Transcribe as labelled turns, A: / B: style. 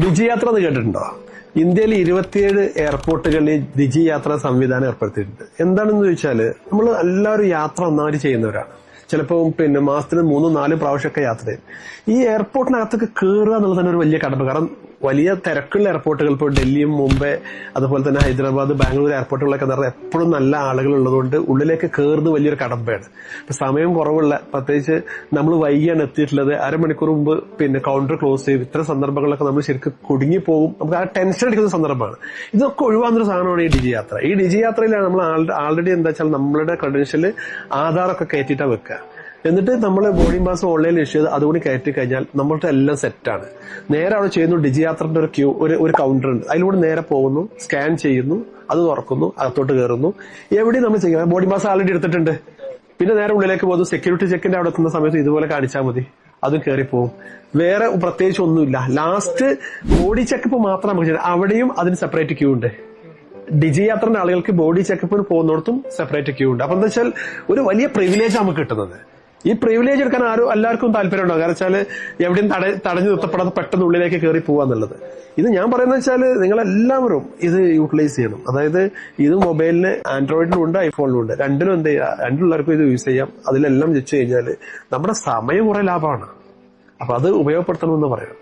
A: ഡിജി യാത്ര എന്ന് കേട്ടിട്ടുണ്ടോ? ഇന്ത്യയിൽ 27 എയർപോർട്ടുകളിൽ ഡിജി യാത്രാ സംവിധാനം ഏർപ്പെടുത്തിയിട്ടുണ്ട്. എന്താണെന്ന് ചോദിച്ചാൽ നമ്മൾ എല്ലാവരും യാത്ര ഒന്നാമത് ചെയ്യുന്നവരാണ്. ചിലപ്പോൾ മാസത്തിന് 3-4 പ്രാവശ്യമൊക്കെ യാത്ര ചെയ്യും. ഈ എയർപോർട്ടിനകത്തൊക്കെ കയറുക എന്നുള്ളത് തന്നെ ഒരു വലിയ കടമ്പ. കാരണം വലിയ തിരക്കുള്ള എയർപോർട്ടുകൾ, ഇപ്പോൾ ഡൽഹിയും മുംബൈ അതുപോലെ തന്നെ ഹൈദരാബാദ്, ബാംഗ്ലൂർ എയർപോർട്ടുകളൊക്കെ നിറയെ എപ്പോഴും നല്ല ആളുകൾ ഉള്ളതുകൊണ്ട് ഉള്ളിലേക്ക് കയറുന്നത് വലിയൊരു കടമ്പയാണ്. ഇപ്പൊ സമയം കുറവുള്ള, പ്രത്യേകിച്ച് നമ്മൾ വൈകിയാണ് എത്തിയിട്ടുള്ളത്, അരമണിക്കൂർ മുമ്പ് കൗണ്ടർ ക്ലോസ് ചെയ്യും. ഇത്തരം സന്ദർഭങ്ങളിലൊക്കെ നമ്മൾ ശരിക്കും കുടുങ്ങി പോകും. നമുക്ക് ആ ടെൻഷൻ അടിക്കുന്ന സന്ദർഭമാണ്. ഇതൊക്കെ ഒഴിവാകുന്നൊരു സാധനമാണ് ഈ ഡിജി യാത്ര. ഈ ഡിജി യാത്രയിലാണ് നമ്മൾ ആൾറെഡി എന്താ വെച്ചാൽ നമ്മളുടെ ക്രെഡൻഷ്യൽ ആധാറൊക്കെ കയറ്റിയിട്ടാണ് വെക്കുക. എന്നിട്ട് നമ്മൾ ബോർഡിംഗ് പാസ് ഓൺലൈനിൽ ഇഷ്യൂ ചെയ്ത് അതുകൂടി കയറ്റി കഴിഞ്ഞാൽ നമ്മളുടെ എല്ലാം സെറ്റാണ്. നേരെ അവിടെ ചെയ്യുന്നു, ഡിജി യാത്രയുടെ ഒരു ക്യൂ, ഒരു കൗണ്ടർ ഉണ്ട്, അതിലൂടെ നേരെ പോകുന്നു, സ്കാൻ ചെയ്യുന്നു, അത് തുറക്കുന്നു, അകത്തോട്ട് കയറുന്നു. എവിടെയും നമ്മൾ ചെയ്യുക, ബോർഡിംഗ് പാസ് ആൾറെഡി എടുത്തിട്ടുണ്ട്, പിന്നെ നേരെ ഉള്ളിലേക്ക് പോകുന്നു. സെക്യൂരിറ്റി ചെക്കിന്റെ അവിടെ എത്തുന്ന സമയത്ത് ഇതുപോലെ കാണിച്ചാൽ മതി, അതും കയറിപ്പോവും. വേറെ പ്രത്യേകിച്ച് ഒന്നുമില്ല. ലാസ്റ്റ് ബോഡി ചെക്കപ്പ് മാത്രം നമുക്ക് ചെയ്യാം. അവിടെയും അതിന് സെപ്പറേറ്റ് ക്യൂ ഉണ്ട്. ഡിജി യാത്രന്റെ ആളുകൾക്ക് ബോഡി ചെക്കപ്പിന് പോകുന്നിടത്തും സെപ്പറേറ്റ് ക്യൂ ഉണ്ട്. അപ്പൊ എന്താ വെച്ചാൽ ഒരു വലിയ പ്രിവിലേജ് നമുക്ക് കിട്ടുന്നത്. ഈ പ്രിവിലേജ് എടുക്കാൻ എല്ലാവർക്കും താല്പര്യം ഉണ്ടാവും. കാരണം വെച്ചാൽ എവിടെയും തടഞ്ഞു നിർത്തപ്പെടാതെ പെട്ടെന്ന് ഉള്ളിലേക്ക് കയറി പോവാന്നുള്ളത്. ഇത് ഞാൻ പറയുന്നത് വെച്ചാൽ നിങ്ങളെല്ലാവരും ഇത് യൂട്ടിലൈസ് ചെയ്യണം. അതായത് ഇത് മൊബൈലിന് ആൻഡ്രോയിഡിലും ഉണ്ട്, ഐഫോണിലും ഉണ്ട്. രണ്ടിലും എന്ത് ചെയ്യുക, രണ്ടുള്ളവർക്കും ഇത് യൂസ് ചെയ്യാം. അതിലെല്ലാം വെച്ച് കഴിഞ്ഞാൽ നമ്മുടെ സമയം കുറെ ലാഭമാണ്. അപ്പൊ അത് ഉപയോഗപ്പെടുത്തണമെന്ന് പറയാം.